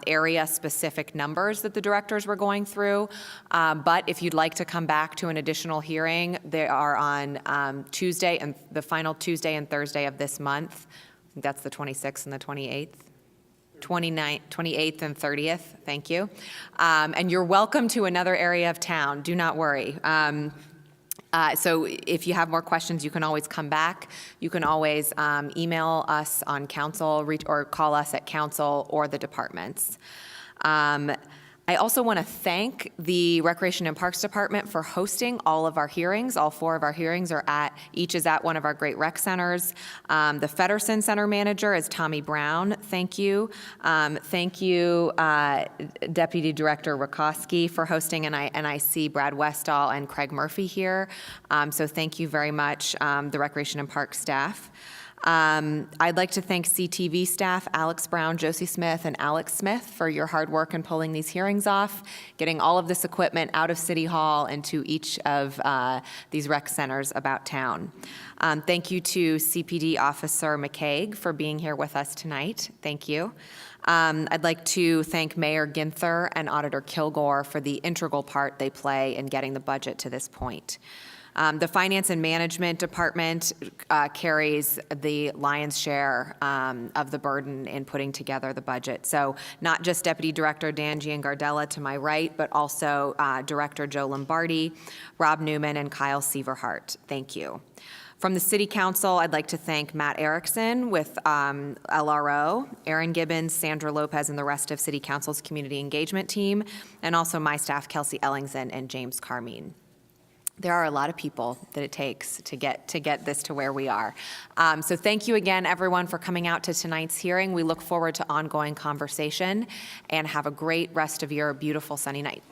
area-specific numbers that the directors were going through. But if you'd like to come back to an additional hearing, they are on Tuesday, and the final Tuesday and Thursday of this month. I think that's the 26th and the 28th. 28th and 30th, thank you. And you're welcome to another area of town, do not worry. So if you have more questions, you can always come back. You can always email us on council or call us at council or the departments. I also want to thank the Recreation and Parks Department for hosting all of our hearings. All 4 of our hearings each is at one of our great rec centers. The Fedderson Center Manager is Tommy Brown. Thank you. Thank you, Deputy Director Rakowski, for hosting, and I see Brad Westall and Craig Murphy here. So thank you very much, the Recreation and Parks staff. I'd like to thank CTV staff, Alex Brown, Josie Smith, and Alex Smith for your hard work in pulling these hearings off, getting all of this equipment out of City Hall and to each of these rec centers about town. Thank you to CPD Officer McCaig for being here with us tonight. Thank you. I'd like to thank Mayor Ginther and Auditor Kilgore for the integral part they play in getting the budget to this point. The Finance and Management Department carries the lion's share of the burden in putting together the budget. So not just Deputy Director Dan Giangardella to my right, but also Director Joe Lombardi, Rob Newman, and Kyle Sieverhart. Thank you. From the City Council, I'd like to thank Matt Erickson with LRO, Aaron Gibbons, Sandra Lopez, and the rest of City Council's community engagement team, and also my staff, Kelsey Ellingson and James Carmine. There are a lot of people that it takes to get this to where we are. So thank you again, everyone, for coming out to tonight's hearing. We look forward to ongoing conversation, and have a great rest of your beautiful sunny night.